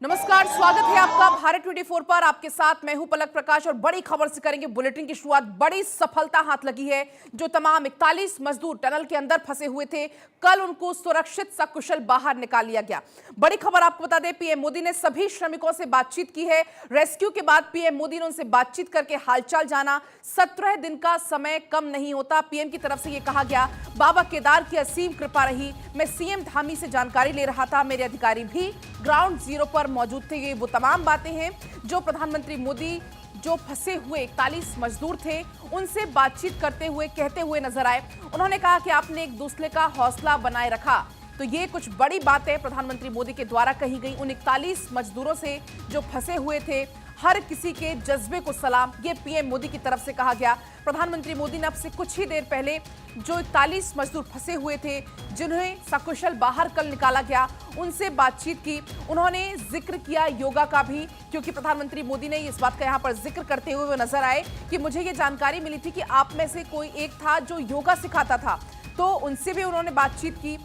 नमस्कार, स्वागत है आपका भारत 24 पर। आपके साथ मैं हूं पलक प्रकाश और बड़ी खबर से करेंगे बुलेटिन की शुरुआत। बड़ी सफलता हाथ लगी है। जो तमाम 41 मजदूर टनल के अंदर फंसे हुए थे, कल उनको सुरक्षित सकुशल बाहर निकाल लिया गया। बड़ी खबर आपको बता दें, पीएम मोदी ने सभी श्रमिकों से बातचीत की है। रेस्क्यू के बाद पीएम मोदी ने उनसे बातचीत करके हालचाल जाना। 17 दिन का समय कम नहीं होता। पीएम की तरफ से यह कहा गया, बाबा केदार की असीम कृपा रही। मैं सीएम धामी से जानकारी ले रहा था, मेरे अधिकारी भी ग्राउंड जीरो पर मौजूद थे। ये वो तमाम बातें हैं जो प्रधानमंत्री मोदी जो फंसे हुए 41 मजदूर थे उनसे बातचीत करते हुए कहते हुए नजर आए। उन्होंने कहा कि आपने एक दूसरे का हौसला बनाए रखा। तो ये कुछ बड़ी बातें प्रधानमंत्री मोदी के द्वारा कही गई। उन 41 मजदूरों से जो फंसे हुए थे, हर किसी के जज्बे को सलाम, ये पीएम मोदी की तरफ से कहा गया। प्रधानमंत्री मोदी ने अब से कुछ ही देर पहले जो 41 मजदूर फंसे हुए थे, जिन्हें सकुशल बाहर कल निकाला गया, उनसे बातचीत की। उन्होंने जिक्र किया योगा का भी, क्योंकि प्रधानमंत्री मोदी ने इस बात का यहाँ पर जिक्र करते हुए नजर आए कि मुझे ये जानकारी मिली थी कि आप में से कोई एक था जो योगा सिखाता था, तो उनसे भी उन्होंने बातचीत की।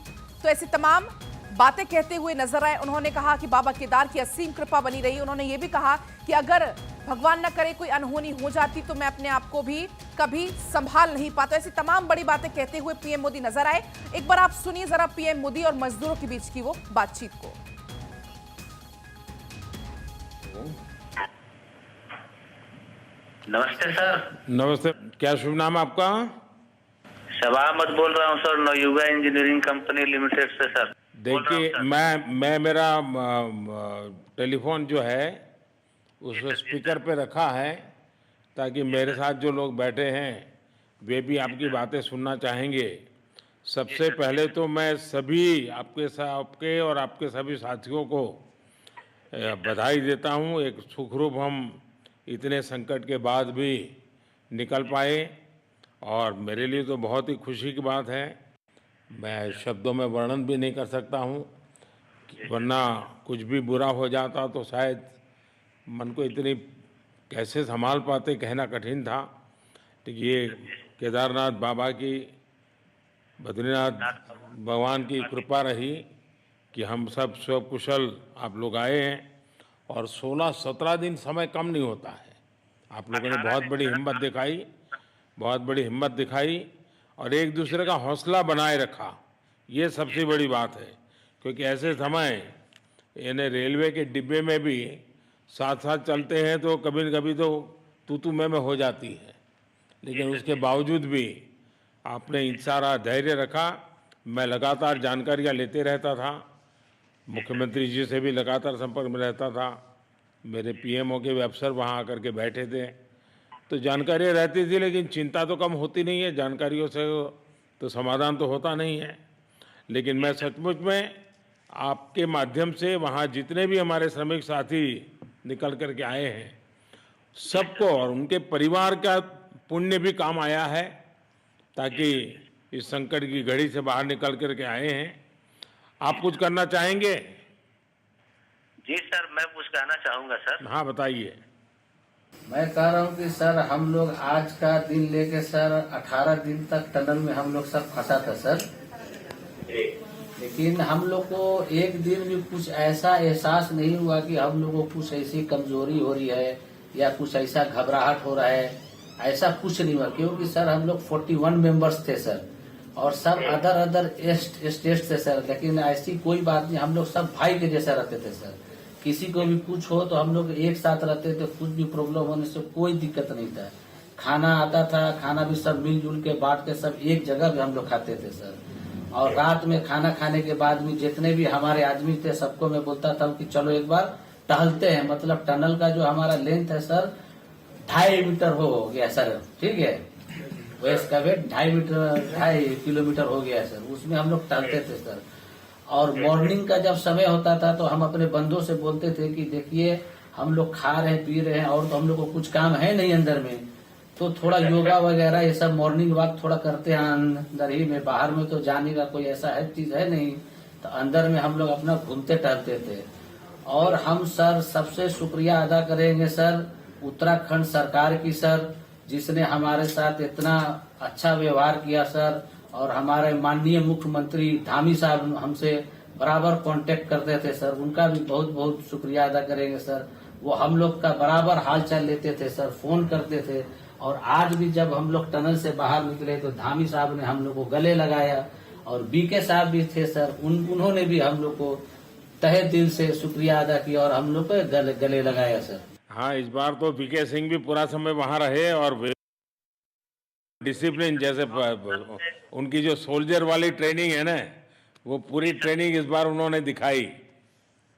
तो ऐसी तमाम बातें कहते हुए नजर आए। उन्होंने कहा कि बाबा केदार की असीम कृपा बनी रही। उन्होंने ये भी कहा कि अगर भगवान न करे कोई अनहोनी हो जाती तो मैं अपने आप को भी कभी संभाल नहीं पाता। ऐसी तमाम बड़ी बातें कहते हुए पीएम मोदी नजर आए। एक बार आप सुनिए जरा पीएम मोदी और मजदूरों के बीच की वो बातचीत को। नमस्ते सर। नमस्ते, क्या शुभ नाम आपका? शबा अहमद बोल रहा हूँ sir, Navayuga engineering company limited से सर। देखिए, मैं मेरा टेलीफोन जो है उस स्पीकर पे रखा है, ताकि मेरे साथ जो लोग बैठे हैं वे भी आपकी बातें सुनना चाहेंगे। सबसे पहले तो मैं सभी आपके और आपके सभी साथियों को बधाई देता हूँ। एक सुखरूप हम इतने संकट के बाद भी निकल पाए, और मेरे लिए तो बहुत ही खुशी की बात है। मैं शब्दों में वर्णन भी नहीं कर सकता हूँ, वरना कुछ भी बुरा हो जाता तो शायद मन को इतनी कैसे संभाल पाते, कहना कठिन था। तो ये केदारनाथ बाबा की, बद्रीनाथ भगवान की कृपा रही कि हम सब स्वकुशल आप लोग आए हैं। और 16-17 दिन समय कम नहीं होता है। आप लोगों ने बहुत बड़ी हिम्मत दिखाई और एक दूसरे का हौसला बनाए रखा। ये सबसे बड़ी बात है, क्योंकि ऐसे समय यानी रेलवे के डिब्बे में भी साथ साथ चलते हैं तो कभी न कभी तो तू मैं हो जाती है, लेकिन उसके बावजूद भी आपने सारा धैर्य रखा। मैं लगातार जानकारियाँ लेते रहता था, मुख्यमंत्री जी से भी लगातार संपर्क में रहता था, मेरे पीएमओ के भी अफसर वहाँ आकर के बैठे थे, तो जानकारियाँ रहती थी। लेकिन चिंता तो कम होती नहीं है, जानकारियों से तो समाधान तो होता नहीं है। लेकिन मैं सचमुच में आपके माध्यम से वहाँ जितने भी हमारे श्रमिक साथी निकल कर के आए हैं, सबको और उनके परिवार का पुण्य भी काम आया है, ताकि इस संकट की घड़ी से बाहर निकल कर के आए हैं। आप कुछ करना चाहेंगे? जी सर, मैं कुछ कहना चाहूँगा सर। हाँ, बताइए। मैं कह रहा हूँ कि सर हम लोग आज का दिन लेके सर 18 दिन तक टनल में हम लोग सब फंसा था सर। लेकिन हम लोग को एक दिन भी कुछ ऐसा एहसास नहीं हुआ कि हम लोग को कुछ ऐसी कमजोरी हो रही है या कुछ ऐसा घबराहट हो रहा है। ऐसा कुछ नहीं हुआ, क्योंकि सर हम लोग 41 मेंबर्स थे सर, और सब अदर स्टेट से सर। लेकिन ऐसी कोई बात नहीं, हम लोग सब भाई के जैसा रहते थे सर। किसी को भी कुछ हो तो हम लोग एक साथ रहते थे, कुछ भी प्रॉब्लम होने से कोई दिक्कत नहीं था। खाना आता था, खाना भी सब मिलजुल के बांट के सब एक जगह भी हम लोग खाते थे सर। और रात में खाना खाने के बाद भी जितने भी हमारे आदमी थे सबको मैं बोलता था कि चलो एक बार टहलते हैं। मतलब टनल का जो हमारा लेंथ है सर 2.5 मीटर हो गया सर, ठीक है। वेस्ट का वेट 2.5 किलोमीटर हो गया सर। उसमें हम लोग टहलते थे सर। और मॉर्निंग का जब समय होता था तो हम अपने बंदों से बोलते थे कि देखिए हम लोग खा रहे हैं, पी रहे हैं, और तो हम लोग को कुछ काम है नहीं अंदर में, तो थोड़ा योगा वगैरह ये सब मॉर्निंग वॉक थोड़ा करते हैं अंदर ही में। बाहर में तो जाने का कोई ऐसा है चीज है नहीं, तो अंदर में हम लोग अपना घूमते टहलते थे। और हम सर सबसे शुक्रिया अदा करेंगे सर उत्तराखंड सरकार की सर, जिसने हमारे साथ इतना अच्छा व्यवहार किया सर। और हमारे माननीय मुख्यमंत्री धामी साहब हमसे बराबर कांटेक्ट करते थे सर, उनका भी बहुत बहुत शुक्रिया अदा करेंगे सर। वो हम लोग का बराबर हालचाल लेते थे सर, फोन करते थे। और आज भी जब हम लोग टनल से बाहर निकले तो धामी साहब ने हम लोग को गले लगाया, और बीके साहब भी थे सर, उन्होंने भी हम लोग को तहे दिल से शुक्रिया अदा किया और हम लोग को गले लगाया सर। हाँ, इस बार तो बीके सिंह भी पूरा समय वहां रहे और डिसिप्लिन जैसे उनकी जो सोल्जर वाली ट्रेनिंग है ना, वो पूरी ट्रेनिंग इस बार उन्होंने दिखाई।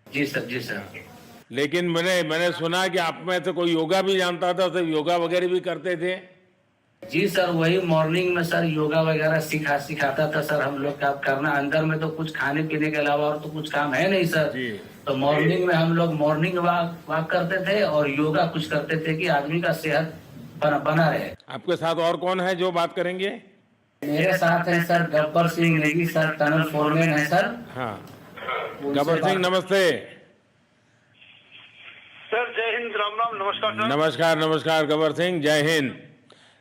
जी सर, जी सर। लेकिन मैंने सुना कि आप में तो कोई योगा भी जानता था, तो योगा वगैरह भी करते थे। जी सर, वही मॉर्निंग में सर योगा वगैरह सिखाता था सर हम लोग का करना। अंदर में तो कुछ खाने पीने के अलावा और तो कुछ काम है नहीं सर जी। तो मॉर्निंग में हम लोग मॉर्निंग वॉक करते थे और योगा कुछ करते थे कि आदमी का सेहत बना रहे। आपके साथ और कौन है जो बात करेंगे? मेरे साथ है sir Gabbar Singh Negi sir, tunnel foreman है सर। हाँ, गब्बर सिंह नमस्ते। सर जय हिंद, राम राम, नमस्कार सर। नमस्कार नमस्कार गब्बर सिंह, जय हिंद।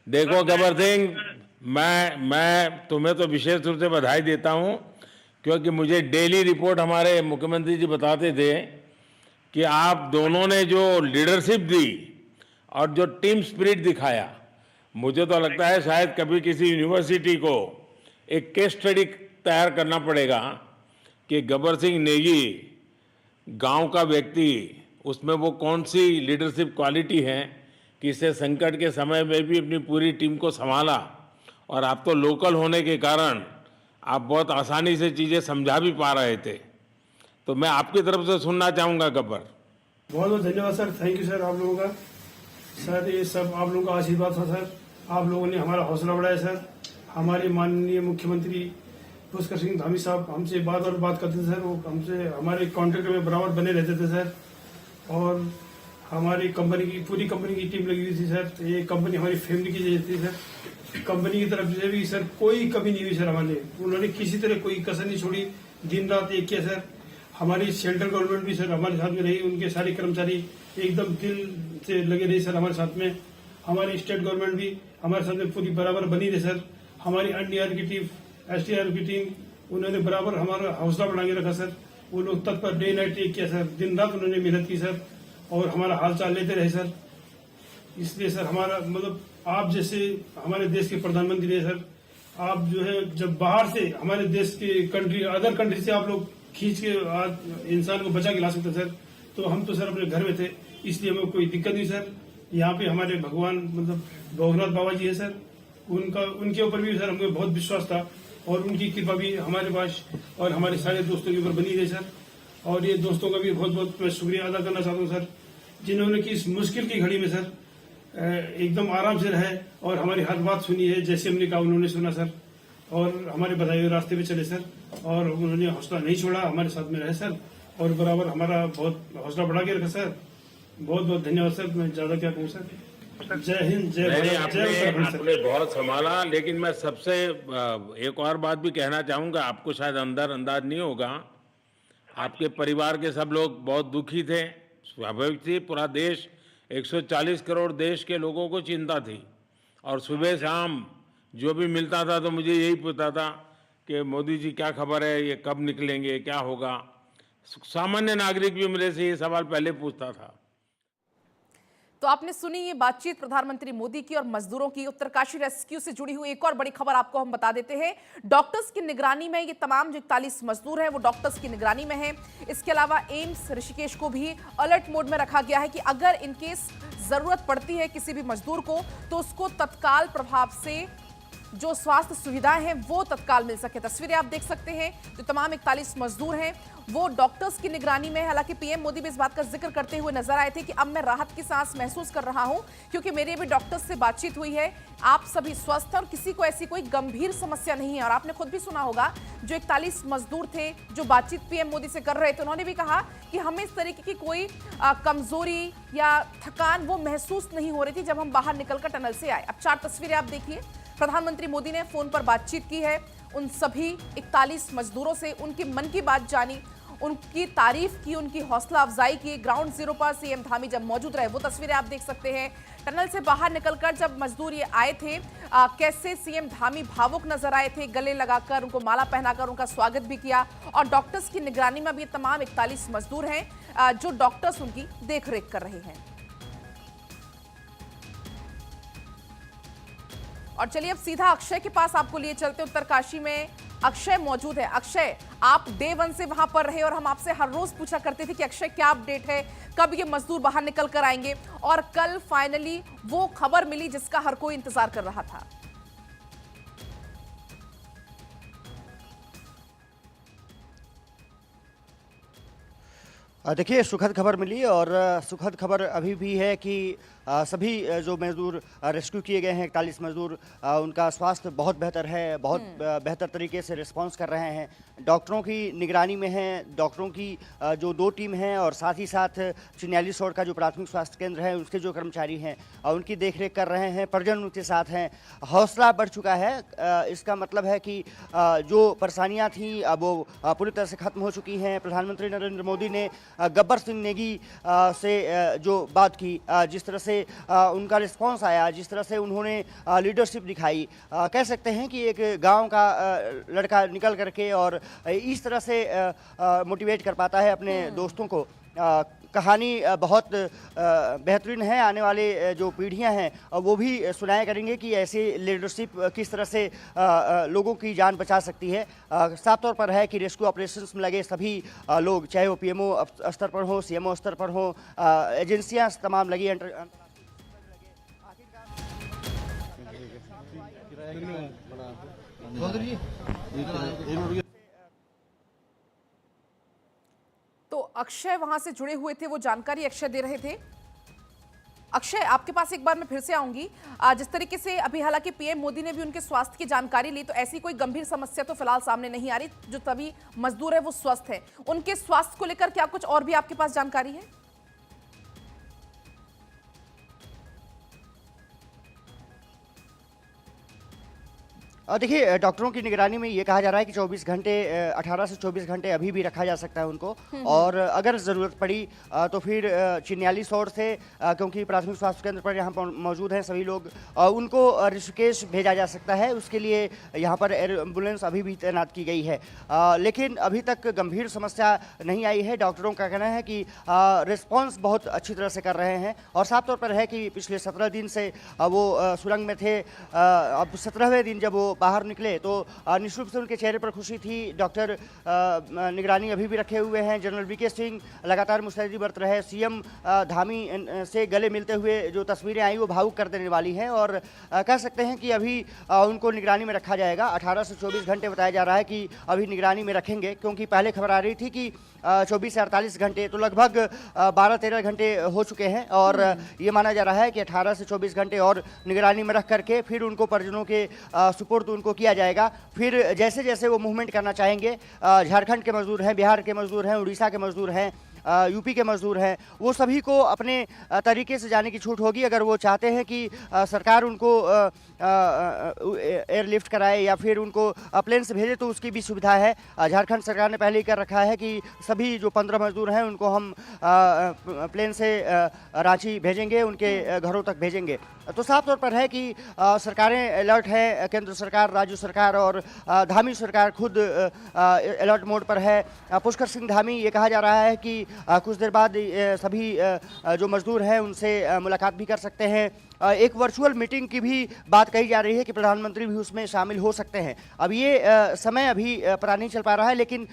देखो गब्बर सिंह, मैं तुम्हें तो विशेष रूप से बधाई देता हूं, क्योंकि मुझे डेली रिपोर्ट हमारे मुख्यमंत्री जी बताते थे कि आप दोनों ने जो लीडरशिप दी और जो टीम स्पिरिट दिखाया, मुझे तो लगता है शायद कभी किसी यूनिवर्सिटी को एक केस स्टडी तैयार करना पड़ेगा कि गब्बर सिंह नेगी गांव का व्यक्ति, उसमें वो कौन सी लीडरशिप क्वालिटी है कि इससे संकट के समय में भी अपनी पूरी टीम को संभाला। और आप तो लोकल होने के कारण आप बहुत आसानी से चीज़ें समझा भी पा रहे थे। तो मैं आपकी तरफ से सुनना चाहूँगा गब्बर। बहुत बहुत धन्यवाद सर, थैंक यू सर आप लोगों का। सर ये सब आप लोगों का आशीर्वाद था सर, आप लोगों ने हमारा हौसला बढ़ाया सर। हमारे माननीय मुख्यमंत्री पुष्कर सिंह धामी साहब हमसे बात करते थे सर, वो हमसे हमारे कॉन्ट्रैक्ट में बराबर बने रहते थे सर। और हमारी कंपनी की पूरी कंपनी की टीम लगी हुई थी सर। ये कंपनी हमारी फैमिली की जैसी थी सर। कंपनी की तरफ से भी सर कोई कमी नहीं हुई सर हमारे, उन्होंने किसी तरह कोई कसर नहीं छोड़ी, दिन रात एक किया सर। हमारी सेंट्रल गवर्नमेंट भी सर हमारे साथ में रही, उनके सारे कर्मचारी एकदम दिल से लगे रहे सर हमारे साथ में। हमारी स्टेट गवर्नमेंट भी हमारे साथ में पूरी बराबर बनी रही सर। हमारी एनडीआर की टीम, एसडीआर की टीम, उन्होंने बराबर हमारा हौसला बढ़ा के रखा सर। वो लोग तत्पर डे नाइट एक किया सर, दिन रात उन्होंने मेहनत की सर और हमारा हालचाल लेते रहे सर। इसलिए सर हमारा मतलब आप जैसे हमारे देश के प्रधानमंत्री है सर, आप जो है जब बाहर से हमारे देश के कंट्री अदर कंट्री से आप लोग खींच के इंसान को बचा के ला सकते सर, तो हम तो सर अपने घर में थे, इसलिए हमें कोई दिक्कत नहीं सर। यहाँ पे हमारे भगवान मतलब भोगनाथ बाबा जी है सर, उनके ऊपर भी सर हमें बहुत विश्वास था और उनकी कृपा भी हमारे पास और हमारे सारे दोस्तों के ऊपर बनी रही सर। और ये दोस्तों का भी बहुत बहुत मैं शुक्रिया अदा करना चाहता हूँ सर, जिन्होंने कि इस मुश्किल की घड़ी में सर एकदम आराम से रहे और हमारी हर बात सुनी है, जैसे हमने कहा उन्होंने सुना सर और हमारे बताए हुए रास्ते पे चले सर। और उन्होंने हौसला नहीं छोड़ा, हमारे साथ में रहे सर और बराबर हमारा बहुत हौसला बढ़ा के रखा सर। बहुत बहुत धन्यवाद सर, मैं ज्यादा क्या कहूँ सर। जय हिंद, जय भारत, जय उत्तराखंड सर। आपने बहुत संभाला, लेकिन मैं सबसे एक और बात भी कहना चाहूँगा। आपको शायद अंदाज नहीं होगा, आपके परिवार के सब लोग बहुत दुखी थे, स्वाभाविक थी। पूरा देश 140 करोड़ देश के लोगों को चिंता थी और सुबह शाम जो भी मिलता था तो मुझे यही पूछता था कि मोदी जी क्या खबर है, ये कब निकलेंगे, क्या होगा। सामान्य नागरिक भी मेरे से ये सवाल पहले पूछता था। तो आपने सुनी ये बातचीत प्रधानमंत्री मोदी की और मजदूरों की। उत्तरकाशी रेस्क्यू से जुड़ी हुई एक और बड़ी खबर आपको हम बता देते हैं। डॉक्टर्स की निगरानी में ये तमाम जो 41 मजदूर हैं वो डॉक्टर्स की निगरानी में हैं। इसके अलावा एम्स ऋषिकेश को भी अलर्ट मोड में रखा गया है कि अगर इनकेस जरूरत पड़ती है किसी भी मजदूर को तो उसको तत्काल प्रभाव से जो स्वास्थ्य सुविधाएं हैं वो तत्काल मिल सके। तस्वीरें आप देख सकते हैं, जो तमाम 41 मजदूर हैं वो डॉक्टर्स की निगरानी में है। हालांकि पीएम मोदी भी इस बात का जिक्र करते हुए नजर आए थे कि अब मैं राहत की सांस महसूस कर रहा हूं क्योंकि मेरे भी डॉक्टर्स से बातचीत हुई है, आप सभी स्वस्थ हैं और किसी को ऐसी कोई गंभीर समस्या नहीं है। और आपने खुद भी सुना होगा, जो 41 मजदूर थे जो बातचीत पीएम मोदी से कर रहे थे, उन्होंने भी कहा कि हमें इस तरीके की कोई कमजोरी या थकान वो महसूस नहीं हो रही थी जब हम बाहर निकलकर टनल से आए। अब 4 तस्वीरें आप देखिए। प्रधानमंत्री मोदी ने फोन पर बातचीत की है उन सभी 41 मजदूरों से, उनके मन की बात जानी, उनकी तारीफ की, उनकी हौसला अफजाई की। ग्राउंड जीरो पर सीएम धामी जब मौजूद रहे वो तस्वीरें आप देख सकते हैं। टनल से बाहर निकलकर जब मजदूर ये आए थे, कैसे सीएम धामी भावुक नजर आए थे, गले लगाकर उनको माला पहनाकर उनका स्वागत भी किया। और डॉक्टर्स की निगरानी में अब ये तमाम 41 मजदूर हैं जो डॉक्टर्स उनकी देखरेख कर रहे हैं। और चलिए अब सीधा अक्षय के पास आपको लिए चलते। उत्तरकाशी में अक्षय मौजूद है। अक्षय, आप डे 1 से वहां पर रहे और हम आपसे हर रोज पूछा करते थे कि अक्षय क्या अपडेट है, कब ये मजदूर बाहर निकल कर आएंगे, और कल फाइनली वो खबर मिली जिसका हर कोई इंतजार कर रहा था। देखिए, सुखद खबर मिली और सुखद खबर अभी भी है कि सभी जो मजदूर रेस्क्यू किए गए हैं 41 मजदूर, उनका स्वास्थ्य बहुत बेहतर है, बहुत बेहतर तरीके से रिस्पांस कर रहे हैं। डॉक्टरों की निगरानी में हैं, डॉक्टरों की जो 2 टीम हैं और साथ ही साथ चिन्यालीस रोड का जो प्राथमिक स्वास्थ्य केंद्र है उसके जो कर्मचारी हैं उनकी देखरेख कर रहे हैं। परिजन उनके साथ हैं। हौसला बढ़ चुका है। इसका मतलब है कि जो परेशानियाँ थीं अब वो पूरी तरह से खत्म हो चुकी हैं। प्रधानमंत्री नरेंद्र मोदी ने गब्बर सिंह नेगी से जो बात की, जिस तरह से उनका रिस्पांस आया, जिस तरह से उन्होंने लीडरशिप दिखाई, कह सकते हैं कि एक गांव का लड़का निकल करके और इस तरह से मोटिवेट कर पाता है अपने दोस्तों को। कहानी बहुत बेहतरीन है। आने वाले जो पीढ़ियां हैं वो भी सुनाया करेंगे कि ऐसी लीडरशिप किस तरह से लोगों की जान बचा सकती है। साफ तौर पर है कि रेस्क्यू ऑपरेशंस में लगे सभी लोग, चाहे वो पीएमओ स्तर पर हो, सीएमओ स्तर पर हो, एजेंसियां तमाम लगी, तो अक्षय वहां से जुड़े हुए थे, वो जानकारी अक्षय दे रहे थे। अक्षय, आपके पास एक बार मैं फिर से आऊंगी। जिस तरीके से अभी हालांकि पीएम मोदी ने भी उनके स्वास्थ्य की जानकारी ली, तो ऐसी कोई गंभीर समस्या तो फिलहाल सामने नहीं आ रही। जो सभी मजदूर है वो स्वस्थ है। उनके स्वास्थ्य को लेकर क्या कुछ और भी आपके पास जानकारी है? देखिए, डॉक्टरों की निगरानी में ये कहा जा रहा है कि 24 घंटे 18 से 24 घंटे अभी भी रखा जा सकता है उनको, और अगर ज़रूरत पड़ी तो फिर चिन्यालीस रोड से, क्योंकि प्राथमिक स्वास्थ्य केंद्र पर यहाँ पर मौजूद हैं सभी लोग, उनको ऋषिकेश भेजा जा सकता है। उसके लिए यहाँ पर एम्बुलेंस अभी भी तैनात की गई है, लेकिन अभी तक गंभीर समस्या नहीं आई है। डॉक्टरों का कहना है कि रिस्पॉन्स बहुत अच्छी तरह से कर रहे हैं, और साफ तौर पर है कि पिछले 17 दिन से वो सुरंग में थे। अब 17वें दिन जब वो बाहर निकले तो निश्चित रूप से उनके चेहरे पर खुशी थी। डॉक्टर निगरानी अभी भी रखे हुए हैं। जनरल वीके सिंह लगातार मुस्तैदी बरत रहे। सीएम धामी से गले मिलते हुए जो तस्वीरें आई वो भावुक कर देने वाली हैं, और कह सकते हैं कि अभी उनको निगरानी में रखा जाएगा। 18 से 24 घंटे बताया जा रहा है कि अभी निगरानी में रखेंगे, क्योंकि पहले खबर आ रही थी कि 24 से 48 घंटे, तो लगभग 12-13 घंटे हो चुके हैं, और ये माना जा रहा है कि 18 से 24 घंटे और निगरानी में रख करके फिर उनको परिजनों के सुपुर्द उनको किया जाएगा। फिर जैसे जैसे वो मूवमेंट करना चाहेंगे, झारखंड के मजदूर हैं, बिहार के मजदूर हैं, उड़ीसा के मजदूर हैं, यूपी के मजदूर हैं, वो सभी को अपने तरीके से जाने की छूट होगी। अगर वो चाहते हैं कि सरकार उनको एयरलिफ्ट कराए या फिर उनको प्लेन से भेजे, तो उसकी भी सुविधा है। झारखंड सरकार ने पहले ही कर रखा है कि सभी जो 15 मजदूर हैं उनको हम प्लेन से रांची भेजेंगे, उनके घरों तक भेजेंगे। तो साफ तौर पर है कि सरकारें अलर्ट है, केंद्र सरकार, राज्य सरकार और धामी सरकार खुद अलर्ट मोड पर है। पुष्कर सिंह धामी, ये कहा जा रहा है कि कुछ देर बाद सभी जो मजदूर हैं उनसे मुलाकात भी कर सकते हैं। एक वर्चुअल मीटिंग की भी बात कही जा रही है कि प्रधानमंत्री भी उसमें शामिल हो सकते हैं। अब ये समय अभी पता नहीं चल पा रहा है, लेकिन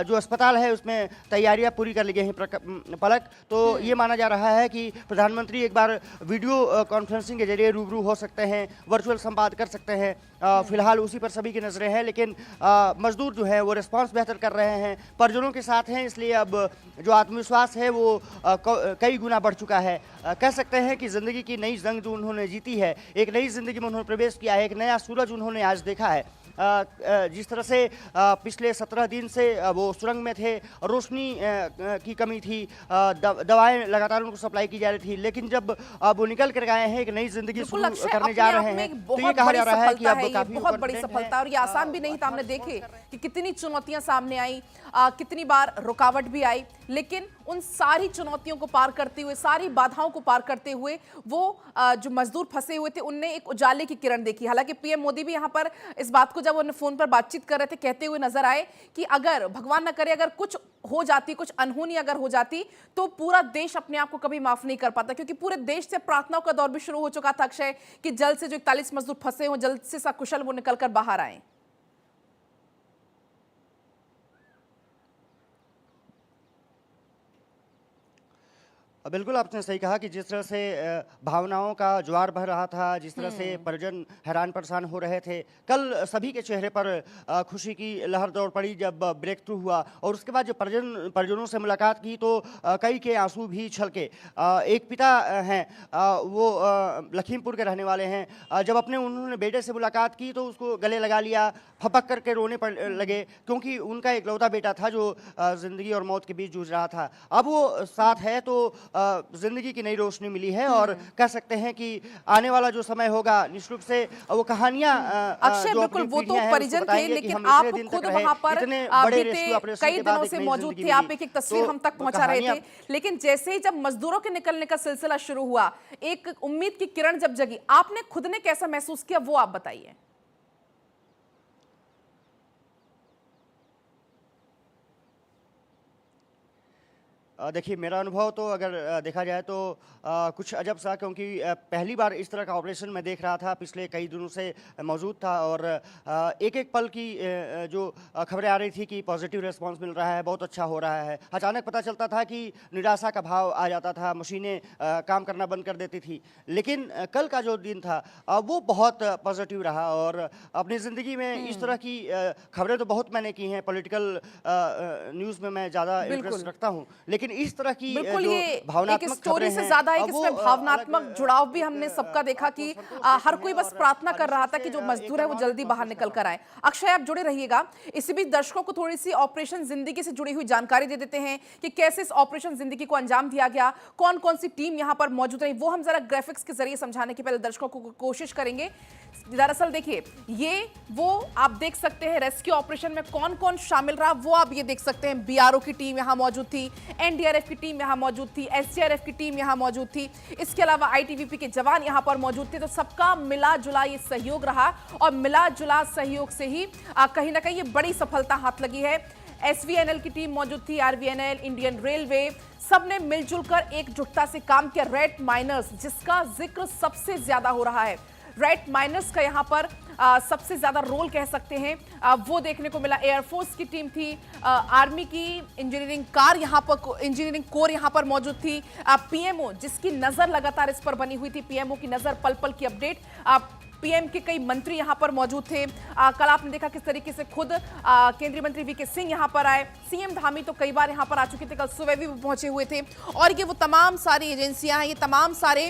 जो अस्पताल है उसमें तैयारियां पूरी कर ली गई हैं पलक। तो ये माना जा रहा है कि प्रधानमंत्री एक बार वीडियो कॉन्फ्रेंसिंग के जरिए रूबरू हो सकते हैं, वर्चुअल संवाद कर सकते हैं। फिलहाल उसी पर सभी की नजरें हैं, लेकिन मजदूर जो हैं वो रिस्पांस बेहतर कर रहे हैं, परिजनों के साथ हैं, इसलिए अब जो आत्मविश्वास है वो कई गुना बढ़ चुका है। कह सकते हैं कि जिंदगी की नई जंग जो उन्होंने जीती है, एक नई जिंदगी में उन्होंने प्रवेश किया है, एक नया सूरज उन्होंने आज देखा है। जिस तरह से पिछले 17 दिन से वो सुरंग में थे, रोशनी की कमी थी, दवाएं लगातार उनको सप्लाई की जा रही थी, लेकिन जब अब वो निकल कर आए हैं, एक नई जिंदगी शुरू करने जा रहे हैं, तो ये कहा जा रहा है कि अब काफी बहुत बड़ी सफलता, और ये आसान भी नहीं था। हमने देखे कि कितनी चुनौतियां सामने आई, कितनी बार रुकावट भी आई, लेकिन उन सारी चुनौतियों को पार करते हुए, सारी बाधाओं को पार करते हुए वो जो मजदूर फंसे हुए थे उनने एक उजाले की किरण देखी। हालांकि पीएम मोदी भी यहाँ पर इस बात को जब उन्हें फोन पर बातचीत कर रहे थे कहते हुए नजर आए कि अगर भगवान न करे अगर कुछ हो जाती, कुछ अनहोनी अगर हो जाती, तो पूरा देश अपने आप को कभी माफ नहीं कर पाता, क्योंकि पूरे देश से प्रार्थनाओं का दौर भी शुरू हो चुका था अक्षय कि जल्द से जो 41 मजदूर फंसे हों जल्द से सकुशल वो निकलकर बाहर आए। बिल्कुल आपने सही कहा कि जिस तरह से भावनाओं का ज्वार बह रहा था, जिस तरह से परिजन हैरान परेशान हो रहे थे, कल सभी के चेहरे पर खुशी की लहर दौड़ पड़ी जब ब्रेक थ्रू हुआ, और उसके बाद जब परिजनों से मुलाकात की तो कई के आंसू भी छलके। एक पिता हैं, वो लखीमपुर के रहने वाले हैं, जब उन्होंने बेटे से मुलाकात की तो उसको गले लगा लिया, फपक करके रोने पर लगे, क्योंकि उनका इकलौता बेटा था जो जिंदगी और मौत के बीच जूझ रहा था। अब वो साथ है तो जिंदगी की नई रोशनी मिली है, और कह सकते हैं कि आने वाला जो समय होगा निश्चित रूप से वो कहानियां अक्षय बिल्कुल वो तो परिजन थे, लेकिन आप खुद वहां पर बीते कई दिनों से मौजूद थे, आप एक एक तस्वीर हम तक पहुंचा रहे थे, लेकिन जैसे ही जब मजदूरों के निकलने का सिलसिला शुरू हुआ, एक उम्मीद की किरण जब जगी, आपने खुद ने कैसा महसूस किया वो आप बताइए। देखिए, मेरा अनुभव तो अगर देखा जाए तो कुछ अजब सा, क्योंकि पहली बार इस तरह का ऑपरेशन मैं देख रहा था, पिछले कई दिनों से मौजूद था, और एक एक पल की जो खबरें आ रही थी कि पॉजिटिव रिस्पांस मिल रहा है, बहुत अच्छा हो रहा है, अचानक पता चलता था कि निराशा का भाव आ जाता था, मशीनें काम करना बंद कर देती थी। लेकिन कल का जो दिन था वो बहुत पॉजिटिव रहा, और अपनी ज़िंदगी में इस तरह की खबरें तो बहुत मैंने की हैं, पॉलिटिकल न्यूज़ में मैं ज़्यादा इंटरेस्ट रखता हूँ, लेकिन इस तरह की बिल्कुल जो ये भावनात्मक एक स्टोरी से ज्यादा एक इसमें भावनात्मक जुड़ाव भी हमने सबका देखा कि हर कोई बस प्रार्थना कर रहा था कि जो मजदूर है वो जल्दी बाहर निकल कर आए। अक्षय आप जुड़े रहिएगा, इसी बीच दर्शकों को थोड़ी सी ऑपरेशन जिंदगी से जुड़ी हुई जानकारी दे देते हैं कि कैसे इस ऑपरेशन जिंदगी को अंजाम दिया गया, कौन कौन सी टीम यहाँ पर मौजूद रही, वो हम जरा ग्राफिक्स के जरिए समझाने की पहले दर्शकों को कोशिश करेंगे। दरअसल देखिए, ये वो आप देख सकते हैं रेस्क्यू ऑपरेशन में कौन कौन शामिल रहा, वो आप ये देख सकते हैं। बीआरओ की टीम यहाँ मौजूद थी, एनडीआरएफ की टीम यहाँ मौजूद थी, एसडीआरएफ की टीम यहाँ मौजूद थी, इसके अलावा आईटीबीपी के जवान यहाँ पर मौजूद थे। तो सबका मिला जुला ये सहयोग रहा, और मिला जुला सहयोग से ही कहीं ना कहीं ये बड़ी सफलता हाथ लगी है। एसवीएनएल की टीम मौजूद थी, आरवीएनएल, इंडियन रेलवे, सबने मिलजुल कर एकजुटता से काम किया। रेड माइनर्स जिसका जिक्र सबसे ज्यादा हो रहा है, रेड माइनर्स का यहाँ पर सबसे ज्यादा रोल कह सकते हैं वो देखने को मिला। एयरफोर्स की टीम थी, आर्मी की इंजीनियरिंग कोर यहाँ पर मौजूद थी, पीएमओ जिसकी नजर लगातार इस पर बनी हुई थी, पीएमओ की नजर, पल पल की अपडेट, पीएम के कई मंत्री यहां पर मौजूद थे। कल आपने देखा किस तरीके से खुद केंद्रीय मंत्री वीके सिंह यहां पर आए, सीएम धामी तो कई बार यहां पर आ चुके थे, कल सुबह भी पहुंचे हुए थे। और ये वो तमाम सारी एजेंसियां हैं, ये तमाम सारे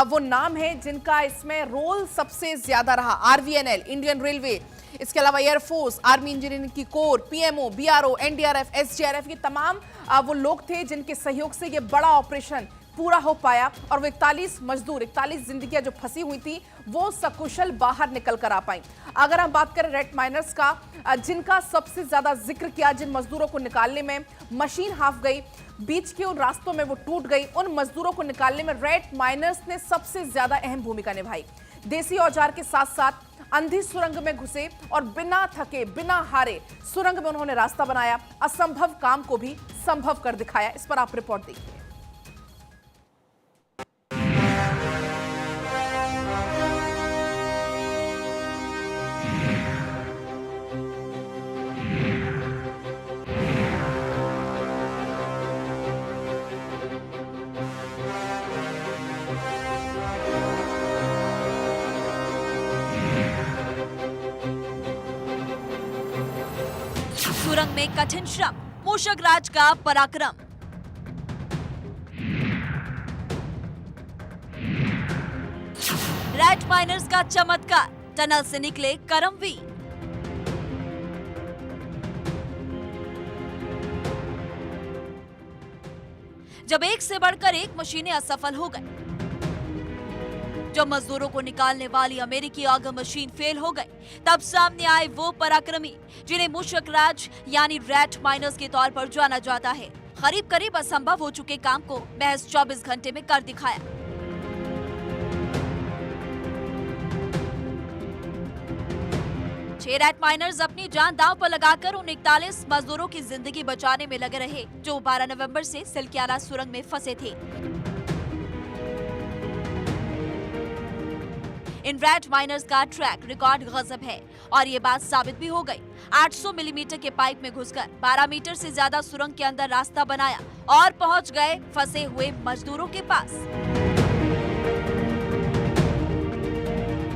वो नाम हैं जिनका इसमें रोल सबसे ज्यादा रहा। आरवीएनएल, इंडियन रेलवे, इसके अलावा एयरफोर्स, आर्मी इंजीनियरिंग की core, PMO, BRO, NDRF, SDRF, ये तमाम वो लोग थे जिनके सहयोग से ये बड़ा ऑपरेशन पूरा हो पाया, और वो 41 मजदूर, 41 जिंदगियां जो फंसी हुई थी वो सकुशल बाहर निकल कर आ पाई। अगर हम बात करें रेड माइनर्स का, जिनका सबसे ज्यादा जिक्र किया, जिन मजदूरों को निकालने में मशीन हाफ गई, बीच के उन रास्तों में वो टूट गई, उन मजदूरों को निकालने में रेड माइनर्स ने सबसे ज्यादा अहम भूमिका निभाई। देसी औजार के साथ साथ अंधी सुरंग में घुसे और बिना थके, बिना हारे सुरंग में उन्होंने रास्ता बनाया, असंभव काम को भी संभव कर दिखाया। इस पर आप रिपोर्ट देखिए। सुरंग में कठिन श्रम, मूषक राज का पराक्रम। रैट माइनर्स का चमत्कार, टनल से निकले करमवीर। जब एक से बढ़कर एक मशीनें असफल हो गई, जब मजदूरों को निकालने वाली अमेरिकी आग मशीन फेल हो गई, तब सामने आए वो पराक्रमी जिन्हें मूषक राज यानी रैट माइनर्स के तौर पर जाना जाता है। करीब करीब असंभव हो चुके काम को महज 24 घंटे में कर दिखाया। छह रैट माइनर्स अपनी जान दांव पर लगाकर उन 41 मजदूरों की जिंदगी बचाने में लगे रहे जो 12 नवंबर से सिलक्याला सुरंग में फंसे थे। इन रैट माइनर्स का ट्रैक रिकॉर्ड गजब है और ये बात साबित भी हो गई। 800 मिलीमीटर के पाइप में घुसकर 12 मीटर से ज्यादा सुरंग के अंदर रास्ता बनाया और पहुंच गए फंसे हुए मजदूरों के पास।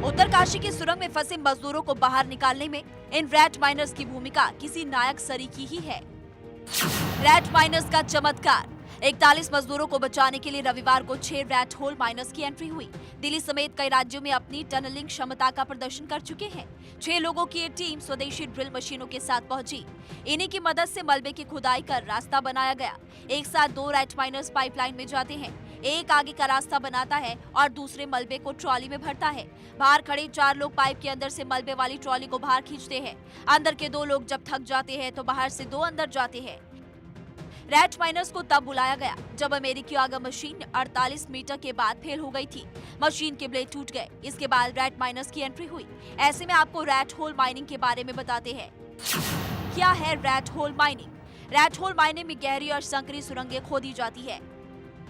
उत्तरकाशी की सुरंग में फंसे मजदूरों को बाहर निकालने में इन रैट माइनर्स की भूमिका किसी नायक सरीकी ही है। रैट माइनर्स का चमत्कार, 41 मजदूरों को बचाने के लिए रविवार को 6 रैट होल माइनर्स की एंट्री हुई। दिल्ली समेत कई राज्यों में अपनी टनलिंग क्षमता का प्रदर्शन कर चुके हैं। 6 लोगों की ये टीम स्वदेशी ड्रिल मशीनों के साथ पहुंची। इन्हीं की मदद से मलबे की खुदाई कर रास्ता बनाया गया। एक साथ 2 रैट माइनर्स पाइपलाइन में जाते हैं। एक आगे का रास्ता बनाता है और दूसरे मलबे को ट्रॉली में भरता है। बाहर खड़े 4 लोग पाइप के अंदर से मलबे वाली ट्रॉली को बाहर खींचते हैं। अंदर के 2 लोग जब थक जाते हैं तो बाहर से 2 अंदर जाते हैं। रैट माइनर्स को तब बुलाया गया जब अमेरिकी आग मशीन 48 मीटर के बाद फेल हो गई थी। मशीन के ब्लेड टूट गए। इसके बाद रैट माइनर्स की एंट्री हुई। ऐसे में आपको रैट होल माइनिंग के बारे में बताते हैं। क्या है rat hole mining? Rat hole mining में गहरी और संकरी सुरंगें खोदी जाती है।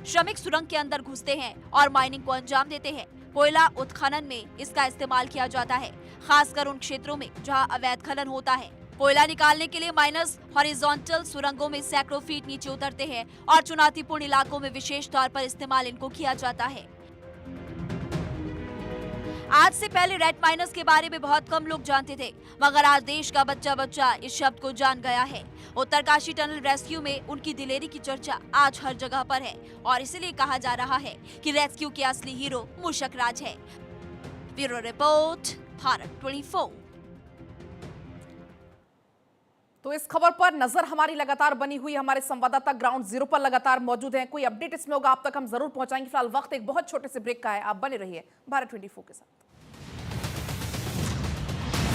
श्रमिक सुरंग के अंदर घुसते हैं और माइनिंग को अंजाम देते हैं। कोयला उत्खनन में इसका इस्तेमाल किया जाता है, खासकर उन क्षेत्रों में जहां अवैध खनन होता है। कोयला निकालने के लिए माइनर्स हॉरिजॉन्टल सुरंगों में सैकड़ों फीट नीचे उतरते हैं और चुनौतीपूर्ण इलाकों में विशेष तौर पर इस्तेमाल इनको किया जाता है। आज से पहले रैट माइनर्स के बारे में बहुत कम लोग जानते थे, मगर आज देश का बच्चा बच्चा इस शब्द को जान गया है। उत्तरकाशी टनल रेस्क्यू में उनकी दिलेरी की चर्चा आज हर जगह पर है और इसीलिए कहा जा रहा है कि रेस्क्यू के असली हीरो मूषक राज है। Bureau report, Bharat 24। तो इस खबर पर नजर हमारी लगातार बनी हुई, हमारे संवाददाता ग्राउंड जीरो पर लगातार मौजूद हैं। कोई अपडेट इसमें होगा आप तक हम जरूर पहुंचाएंगे। फिलहाल वक्त एक बहुत छोटे से ब्रेक का है। आप बने रहिए भारत 24 के साथ।